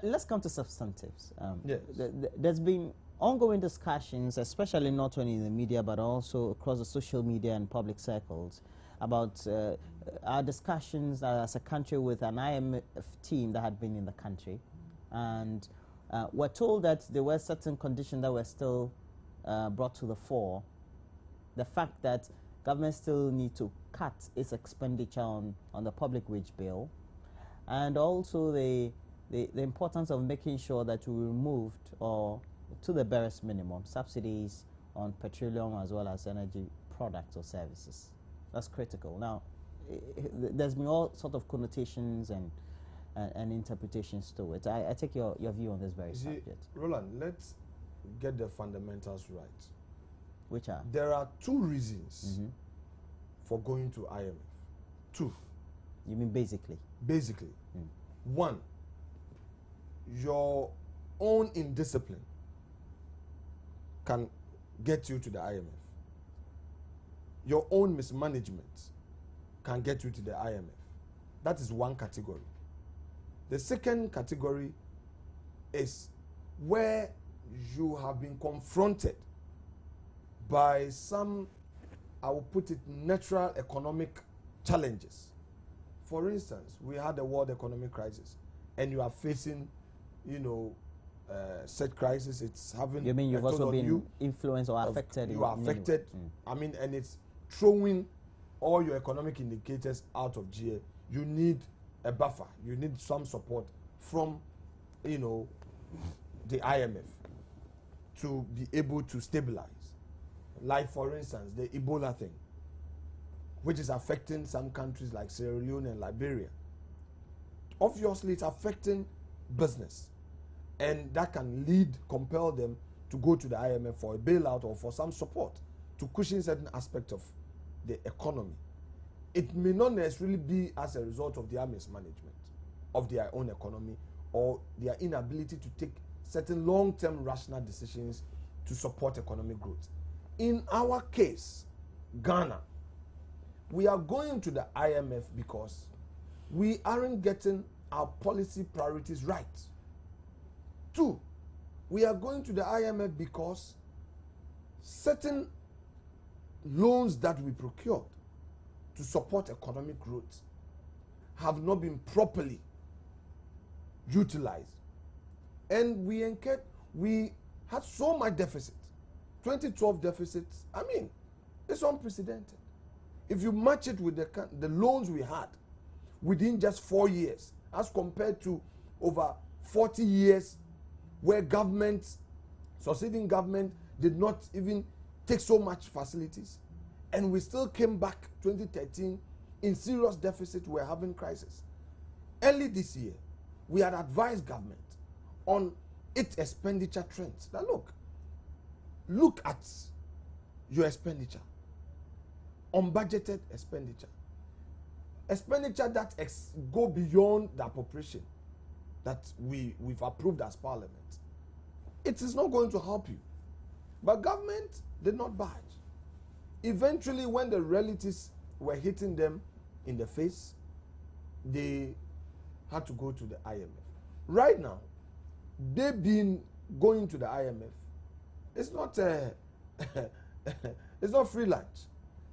let's come to substantives. Yes. There's been ongoing discussions, especially not only in the media but also across the social media and public circles, about our discussions as a country with an IMF team that had been in the country, and we're told that there were certain conditions that were still brought to the fore. The fact that government still need to cut its expenditure on the public wage bill, and also the importance of making sure that we removed or to the barest minimum subsidies on petroleum as well as energy products or services. That's critical. Now, there's been all sort of connotations and interpretations to it. I take your view on this very subject. Roland, let's get the fundamentals right. Which are? There are two reasons for going to IMF. Two. You mean basically? Basically. One, your own indiscipline can get you to the IMF. Your own mismanagement can get you to the IMF. That is one category. The second category is where you have been confronted by some, I will put it, natural economic challenges. For instance, we had a world economic crisis, and you are facing, such crisis. It's having. You mean you've also been influenced or affected? You are affected. I mean, and it's throwing all your economic indicators out of gear. You need a buffer. You need some support from, the IMF to be able to stabilize. Like, for instance, the Ebola thing, which is affecting some countries like Sierra Leone and Liberia. Obviously, it's affecting business, and that can compel them to go to the IMF for a bailout or for some support to cushion certain aspects of the economy. It may not necessarily be as a result of their mismanagement of their own economy or their inability to take certain long-term rational decisions to support economic growth. In our case, Ghana, we are going to the IMF because we aren't getting our policy priorities right. Two, we are going to the IMF because certain loans that we procured to support economic growth have not been properly utilized. And we had so much deficit. 2012 deficits, I mean, it's unprecedented. If you match it with the loans we had within just 4 years, as compared to over 40 years where succeeding government did not even take so much facilities, and we still came back 2013 in serious deficit, we're having crisis. Early this year, we had advised government on its expenditure trends. Now look at your expenditure, unbudgeted expenditure that go beyond the appropriation that we've approved as parliament. It is not going to help you. But government did not budge. Eventually, when the realities were hitting them in the face, they had to go to the IMF. Right now, they've been going to the IMF. It's not it's not free lunch.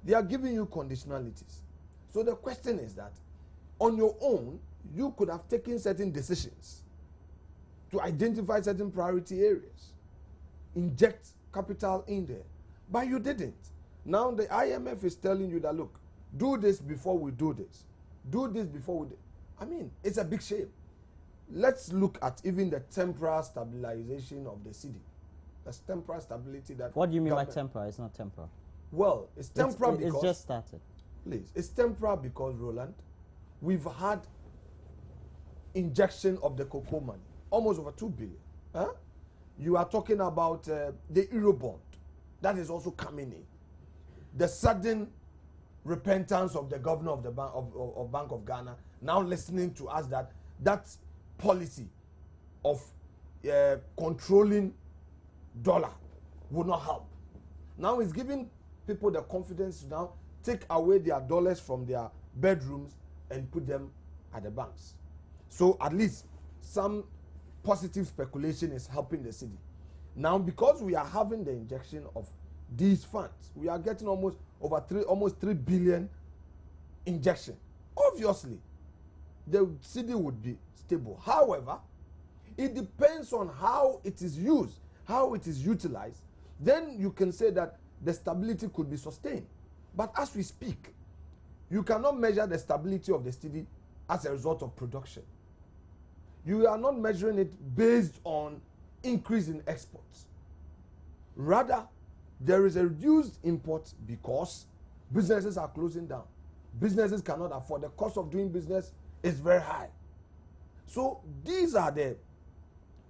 They are giving you conditionalities. So the question is that on your own, you could have taken certain decisions to identify certain priority areas, inject capital in there, but you didn't. Now the IMF is telling you that, look, do this before we do this. Do this before we do. I mean, it's a big shame. Let's look at even the temporal stabilization of the city. That's temporal stability that... What do you mean by temporal? It's not temporal. Well, it's temporal because... It's just started. Please. It's temporal because, Roland, we've had injection of the cocoa money, almost over 2 billion. Huh? You are talking about the Eurobond. That is also coming in. The sudden repentance of the governor of the Bank of Ghana, now listening to us that policy of controlling dollar would not help. Now it's giving people the confidence to now take away their dollars from their bedrooms and put them at the banks. So at least some positive speculation is helping the city. Now, because we are having the injection of these funds, we are getting almost 3 billion injection. Obviously, the city would be stable. However, it depends on how it is used, how it is utilized. Then you can say that the stability could be sustained. But as we speak, you cannot measure the stability of the city as a result of production. You are not measuring it based on increase in exports. Rather, there is a reduced import because businesses are closing down. Businesses cannot afford. The cost of doing business is very high. So these are the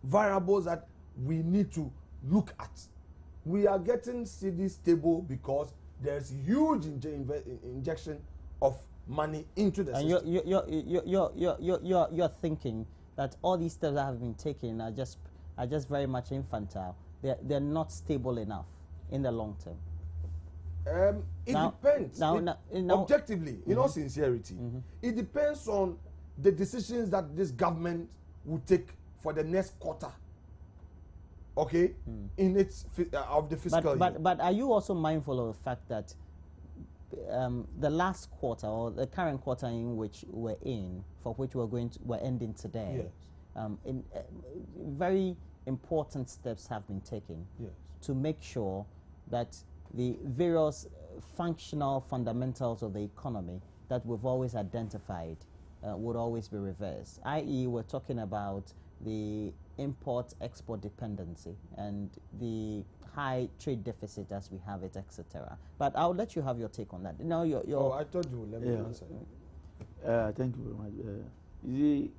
variables that we need to look at. We are getting city stable because there's huge injection of money into the system. And you're thinking that all these steps that have been taken are just very much infantile. They're not stable enough in the long term. It depends. Objectively, in all sincerity, it depends on the decisions that this government will take for the next quarter. Okay, in its of the fiscal year. But are you also mindful of the fact that the last quarter or the current quarter in which we're in, for which we're ending today, yes, very important steps have been taken, yes, to make sure that the various functional fundamentals of the economy that we've always identified would always be reversed. I.e., we're talking about the import-export dependency and the high trade deficit as we have it, etc. But I'll let you have your take on that. Now, oh, I told you. Let me answer. Thank you very much. You see,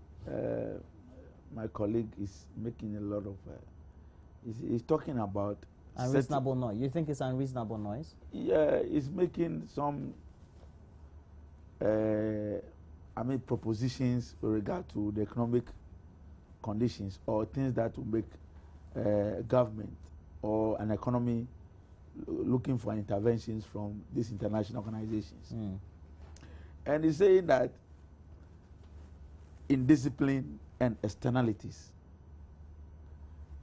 my colleague is making a lot of. He's talking about unreasonable noise. You think it's unreasonable noise? Yeah, he's making some. Propositions with regard to the economic conditions or things that will make government or an economy looking for interventions from these international organizations. And he's saying that indiscipline and externalities.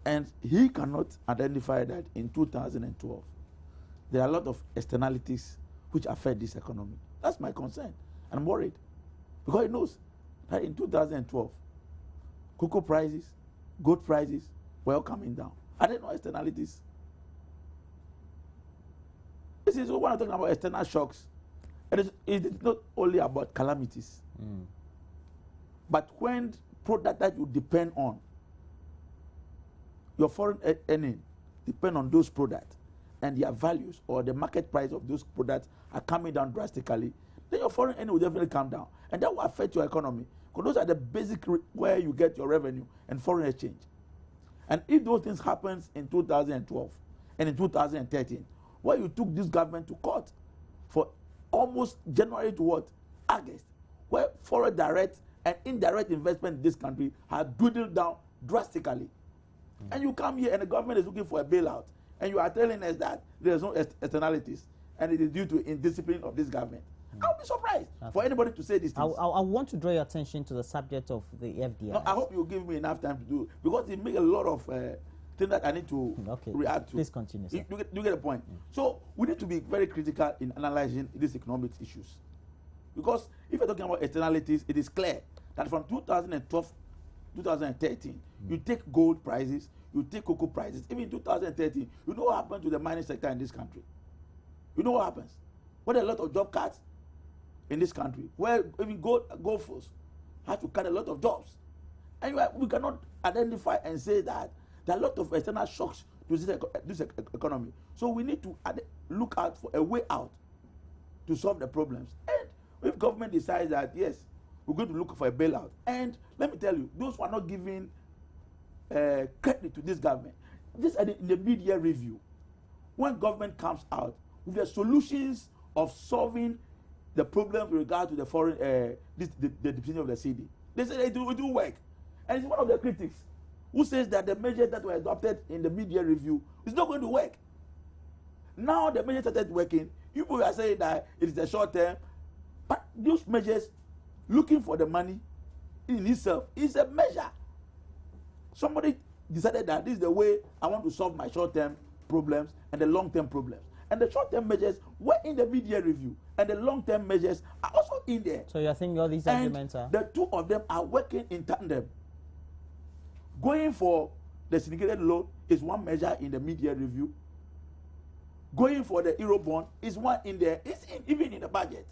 And he cannot identify that in 2012 there are a lot of externalities which affect this economy. That's my concern. I'm worried because he knows that in 2012 cocoa prices, gold prices were all coming down. I didn't know externalities. This is what I'm talking about, external shocks. And it's not only about calamities. But when product that you depend on, your foreign earning depend on those products, and their values or the market price of those products are coming down drastically, then your foreign earning will definitely come down. And that will affect your economy. Because those are the basic where you get your revenue and foreign exchange. And if those things happens in 2012 and in 2013, where you took this government to court for almost January to what? August, where foreign direct and indirect investment in this country have dwindled down drastically. And you come here and the government is looking for a bailout, and you are telling us that there's no externalities and it is due to indiscipline of this government. I'll be surprised for anybody to say these things. I want to draw your attention to the subject of the FDI. No, I hope you give me enough time to do, because it makes a lot of things that I need to react to. Please continue, sir. You get the point. So we need to be very critical in analyzing these economic issues. Because if you're talking about externalities, it is clear that from 2012, 2013, you take gold prices, you take cocoa prices. Even in 2013, you know what happened to the mining sector in this country? You know what happens? What a lot of job cuts in this country, where even gold force have to cut a lot of jobs. And we cannot identify and say that there are a lot of external shocks to this economy. So we need to look out for a way out to solve the problems. And if government decides that, yes, we're going to look for a bailout, and let me tell you, those who are not giving credit to this government, this in the mid-year review, when government comes out with the solutions of solving the problem with regard to the foreign, the decision of the CD, they say it will work. And it's one of the critics who says that the measures that were adopted in the mid-year review is not going to work. Now the measures started working. You people are saying that it is a short term, but those measures, looking for the money in itself, is a measure. somebody decided that this is the way I want to solve my short-term problems and the long-term problems. And the short-term measures were in the media review, and the long-term measures are also in there. So you're thinking all these arguments are? The two of them are working in tandem. Going for the syndicated loan is one measure in the media review. Going for the Eurobond is one in there. It's even in the budget.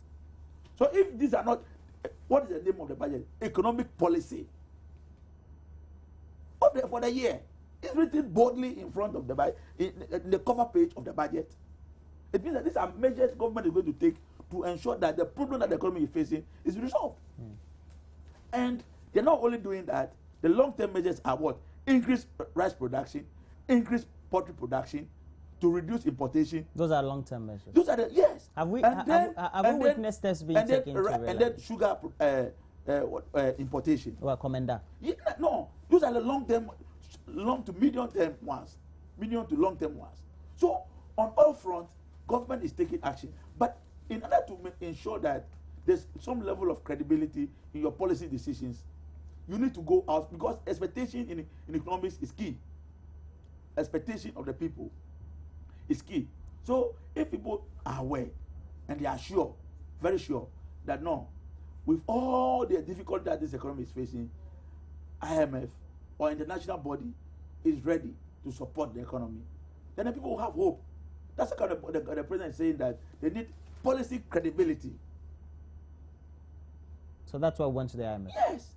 So if these are not, what is the name of the budget? Economic policy for the year. It's written boldly in front of the budget, in the cover page of the budget. It means that these are measures government is going to take to ensure that the problem that the economy is facing is resolved. And they're not only doing that, the long-term measures are what? Increase rice production, increase poultry production, to reduce importation. Those are long-term measures. Those are the, yes. Have we witnessed steps being taken to realize? And then sugar importation. Well, Commander. Yeah, no, those are the long-term, long to medium-term ones, medium to long-term ones. So on all fronts, government is taking action. But in order to ensure that there's some level of credibility in your policy decisions, you need to go out, because expectation in economics is key. Expectation of the people is key. So if people are aware and they are sure, very sure, that no, with all the difficulty that this economy is facing, IMF or international body is ready to support the economy, then the people will have hope. That's the kind of the president is saying, that they need policy credibility. So that's why we went to the IMF. Yes.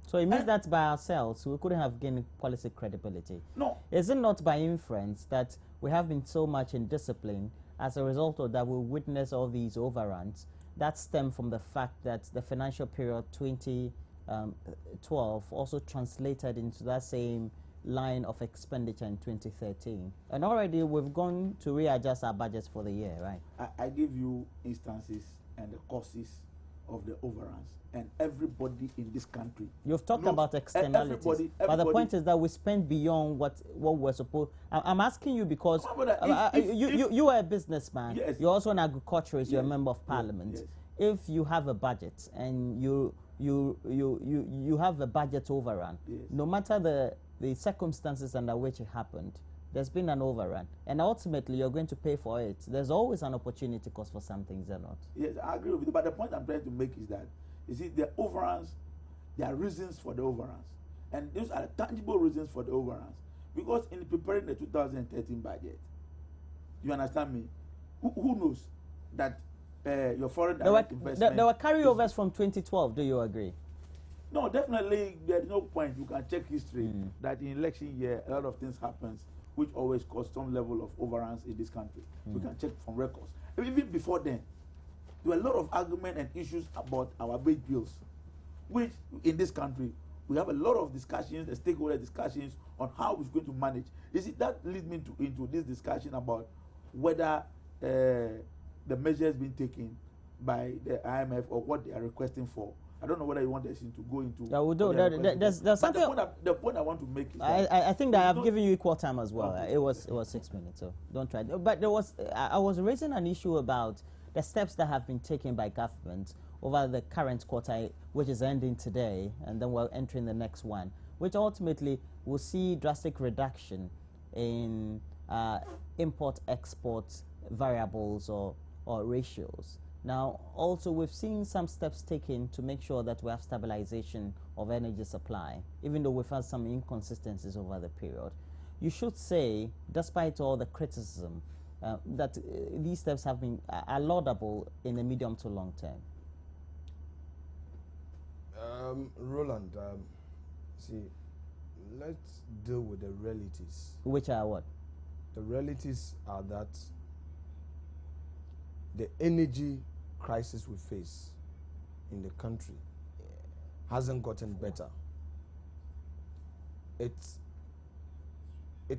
So it means that by ourselves we couldn't have gained policy credibility. No. Is it not by inference that we have been so much indisciplined as a result of that we witness all these overruns that stem from the fact that the financial period 2012 also translated into that same line of expenditure in 2013, and already we've gone to readjust our budgets for the year, right? I give you instances and the causes of the overruns, and everybody in this country. You've talked about externalities, everybody, but the point is that we spend beyond what we're supposed. I'm asking you because you are a businessman. Yes. You're also an agriculturist. Yes. You're a member of parliament. Yes. If you have a budget and you have a budget overrun, yes, no matter the circumstances under which it happened, there's been an overrun, and ultimately you're going to pay for it. There's always an opportunity cost for some things, or not? Yes, I agree with you. But the point I'm trying to make is that, you see, the overruns, there are reasons for the overruns, and those are tangible reasons for the overruns. Because in preparing the 2013 budget, you understand me? Who knows that your foreign direct investment? There were carryovers from 2012. Do you agree? No, definitely. There's no point. You can check history that in election year a lot of things happens which always cause some level of overruns in this country. We can check from records. Even before then, there were a lot of argument and issues about our wage bills, which in this country we have a lot of discussions, the stakeholder discussions on how we're going to manage. You see, that leads me into this discussion about whether the measures being taken by the IMF or what they are requesting for. I don't know whether you want us to go into. Yeah, we do. There's something. The point I want to make is I think that I've given you equal time as well. Okay. It was 6 minutes, so don't try. But there was I was raising an issue about the steps that have been taken by government over the current quarter, which is ending today, and then we're entering the next one, which ultimately will see drastic reduction in import-export variables or ratios. Now, also, we've seen some steps taken to make sure that we have stabilization of energy supply, even though we've had some inconsistencies over the period. You should say, despite all the criticism, that these steps have been are laudable in the medium to long term. Roland, see, let's deal with the realities. Which are what? The realities are that the energy crisis we face in the country hasn't gotten better. It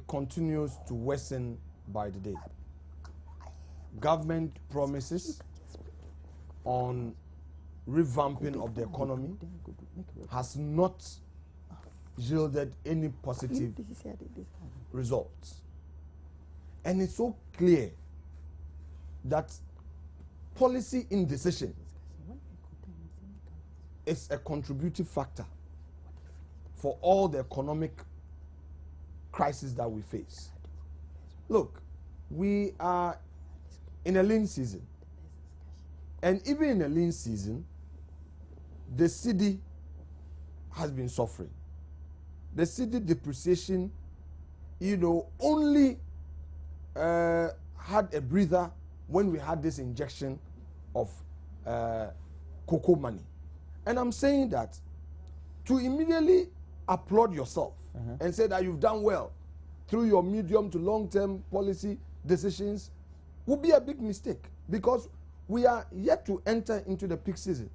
continues to worsen by the day. Government promises on revamping of the economy has not yielded any positive results. And it's so clear that policy indecision is a contributing factor for all the economic crisis that we face. Look, we are in a lean season. And even in a lean season, the cedi has been suffering. The cedi depreciation, only had a breather when we had this injection of cocoa money. And I'm saying that to immediately applaud yourself and say that you've done well through your medium to long-term policy decisions would be a big mistake, because we are yet to enter into the peak season.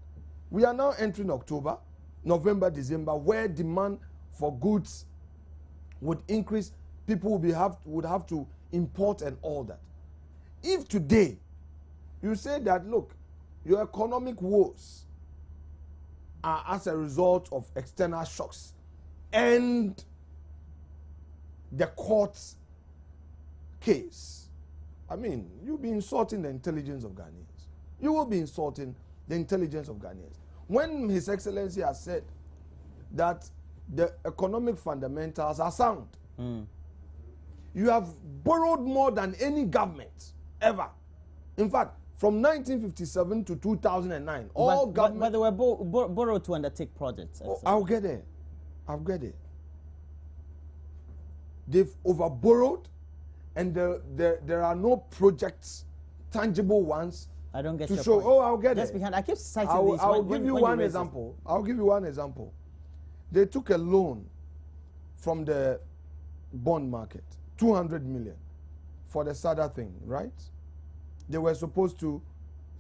We are now entering October, November, December, where demand for goods would increase. People would have to import and all that. If today you say that, look, your economic woes are as a result of external shocks and the court's case, I mean, you'll be insulting the intelligence of Ghanaians. You will be insulting the intelligence of Ghanaians. When His Excellency has said that the economic fundamentals are sound, you have borrowed more than any government ever. In fact, from 1957 to 2009, all government... But they were borrowed to undertake projects. Oh, I'll get there. They've overborrowed, and there are no projects, tangible ones, I don't get to your show. point. Oh, I'll get Just there. behind, I keep citing these. I'll give you one example. I'll give you one example. They took a loan from the bond market, 200 million, for the SADA thing, right? They were supposed to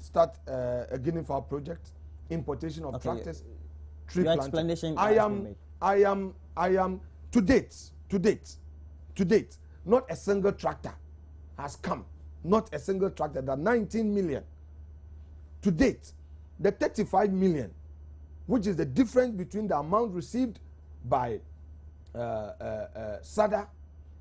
start a guinea fowl project, importation of tractors, tree your planting. explanation. I am to date, not a single tractor has come. Not a single tractor. That 19 million. To date, the 35 million, which is the difference between the amount received by SADA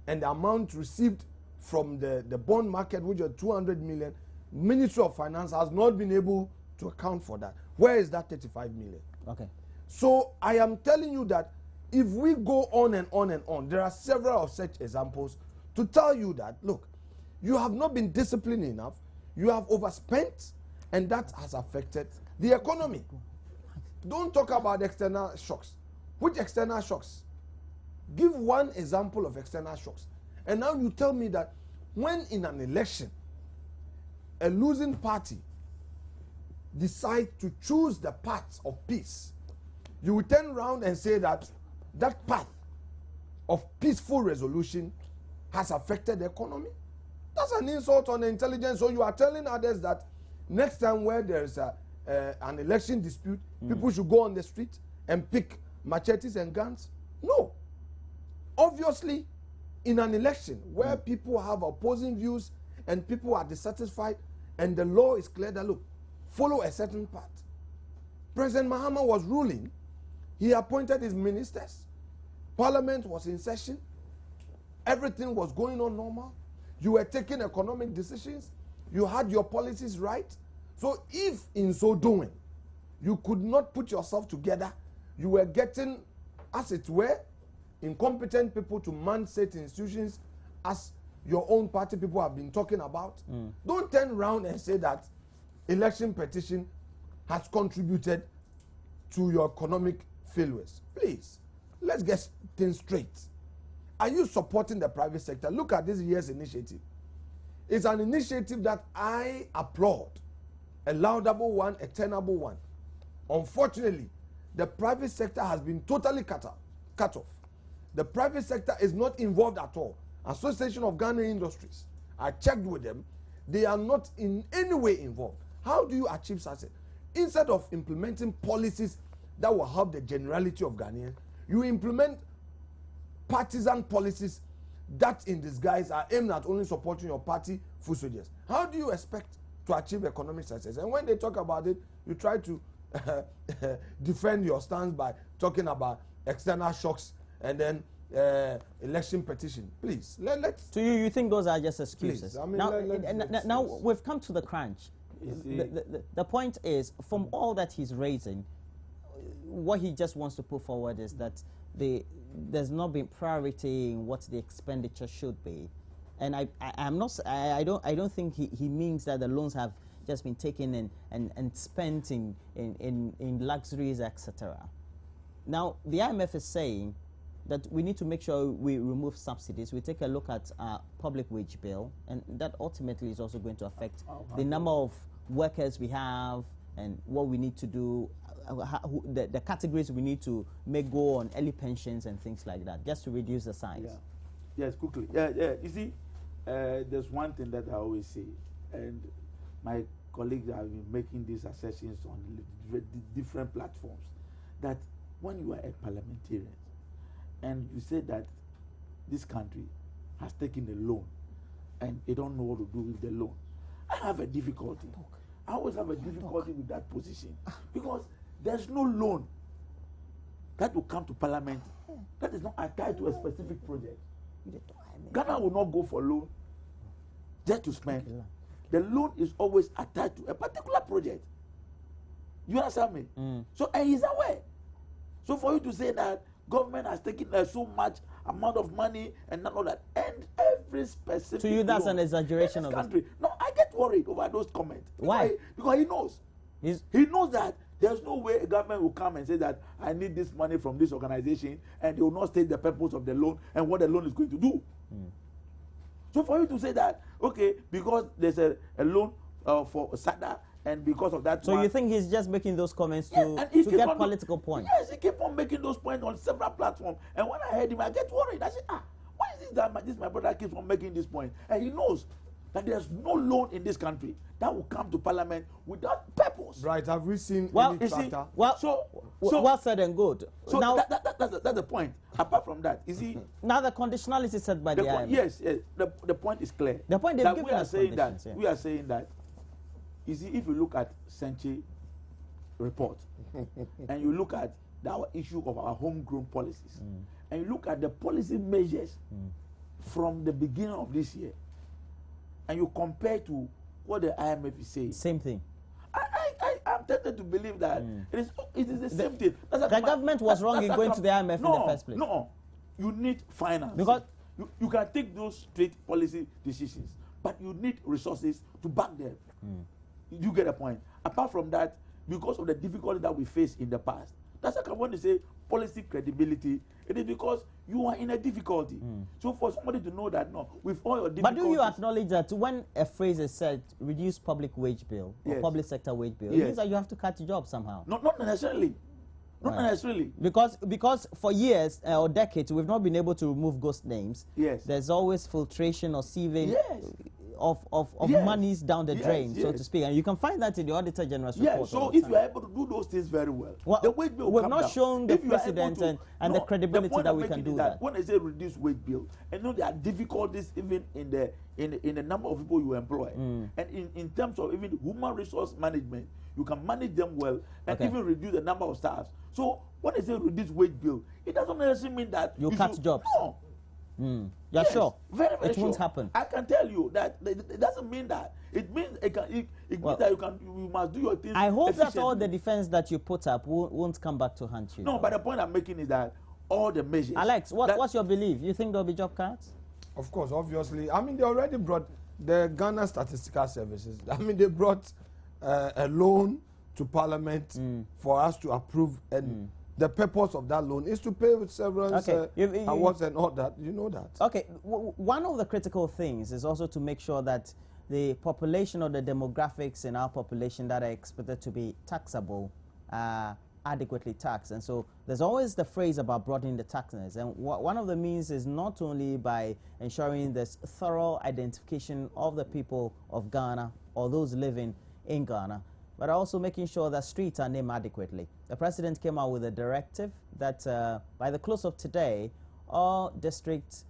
and the amount received from the bond market, which are 200 million, Ministry of Finance has not been able to account for that. Where is that 35 million? Okay. So I am telling you that if we go on and on and on, there are several of such examples to tell you that, look, you have not been disciplined enough, you have overspent, and that has affected the economy. Don't talk about external shocks. Which external shocks? Give one example of external shocks. And now you tell me that when in an election, a losing party decides to choose the path of peace, you will turn around and say that that path of peaceful resolution has affected the economy. That's an insult on the intelligence. So you are telling others that next time where there is an election dispute, people should go on the street and pick machetes and guns? No. Obviously, in an election where people have opposing views and people are dissatisfied and the law is clear that, look, follow a certain path. President Mahama was ruling. He appointed his ministers. Parliament was in session. Everything was going on normal. You were taking economic decisions. You had your policies right. So if in so doing, you could not put yourself together, you were getting, as it were, incompetent people to man state institutions, as your own party people have been talking about. Don't turn around and say that election petition has contributed to your economic failures. Please, let's get things straight. Are you supporting the private sector? Look at this year's initiative. It's an initiative that I applaud. A laudable one, a tenable one. Unfortunately, the private sector has been totally cut off. The private sector is not involved at all. Association of Ghana Industries, I checked with them. They are not in any way involved. How do you achieve success? Instead of implementing policies that will help the generality of Ghanaians, you implement partisan policies that in disguise are aimed at only supporting your party foot soldiers. How do you expect to achieve economic success? And when they talk about it, you try to defend your stance by talking about external shocks and then election petition. Please, let's... To you think those are just excuses? Please, I mean, now we've come to the crunch. The point is, from all that he's raising, what he just wants to put forward is that there's not been priority in what the expenditure should be, and I don't think he means that the loans have just been taken and spent in luxuries, etc. Now the IMF is saying that we need to make sure we remove subsidies. We take a look at our public wage bill, and that ultimately is also going to affect the number of workers we have and what we need to do, the categories we need to make go on early pensions and things like that, just to reduce the size. Yeah. Yes, quickly. Yeah. You see, there's one thing that I always say, and my colleagues have been making these assertions on different platforms, that when you are a parliamentarian and you say that this country has taken a loan and they don't know what to do with the loan, I have a difficulty. I always have a difficulty with that position, because there's no loan that will come to parliament that is not tied to a specific project. Ghana will not go for loan just to spend. The loan is always attached to a particular project. You understand me? So, and he's aware. So for you to say that government has taken so much amount of money and not all that, and every specific, to you that's an exaggeration of country. No, I get worried over those comments. Why? Because he knows. He knows that there's no way a government will come and say that I need this money from this organization, and they will not state the purpose of the loan and what the loan is going to do. So for you to say that, okay, because there's a loan for SADA, and because of that, so you think he's just making those comments to get political points? Yes, he keep on making those points on several platforms. And when I heard him, I get worried. I said, why is it that my brother keeps on making this point? And he knows that there's no loan in this country that will come to parliament without purpose. Right? Have we seen any tractor? Well said and good. So now that's the point. Apart from that, you see, now the conditionality set by the IMF. Yes. The point is clear. The point they've given us conditions. We are saying that. You see, if you look at Senche report and you look at our issue of our homegrown policies, and you look at the policy measures from the beginning of this year, and you compare to what the IMF is saying, same thing. I'm tempted to believe that it is the same thing. The government was wrong in going to the IMF in the first place. No, you need finance. Because you can take those straight policy decisions, but you need resources to back them. You get a point. Apart from that, because of the difficulty that we faced in the past, that's why I want to say policy credibility. It is because you are in a difficulty. So for somebody to know that, no, with all your difficulties. But do you acknowledge that when a phrase is said, reduce public wage bill or public sector wage bill, it means that you have to cut your job somehow? Not necessarily. Not necessarily. Because for years or decades, we've not been able to remove ghost names. Yes. There's always filtration or sieving of monies down the drain, so to speak. And you can find that in the Auditor General's report. So if you are able to do those things very well, the wage bill will come down. We've not shown the precedent and the credibility that we can do that. When I say reduce wage bill, and know there are difficulties even in the number of people you employ, and in terms of even human resource management, you can manage them well and even reduce the number of staff. So when I say reduce wage bill, it doesn't necessarily mean that you cut jobs. No. You're sure? Very, very it won't happen. I can tell you that it doesn't mean that. It means it means that you must do your things. I hope that all the defense that you put up won't come back to haunt you. No, but the point I'm making is that all the measures. Alex, what's your belief? You think there'll be job cuts? Of course, obviously. I mean, they already brought the Ghana Statistical Services. I mean, they brought a loan to Parliament for us to approve, and the purpose of that loan is to pay with severance awards and all that. You know that. Okay. One of the critical things is also to make sure that the population or the demographics in our population that are expected to be taxable are adequately taxed. And so there's always the phrase about broadening the taxes. And one of the means is not only by ensuring there's thorough identification of the people of Ghana or those living in Ghana, but also making sure that streets are named adequately. The president came out with a directive that by the close of today, all districts,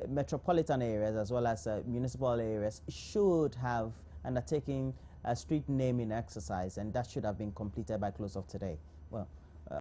metropolitan areas as well as municipal areas should have undertaken a street naming exercise, and that should have been completed by close of today. Well,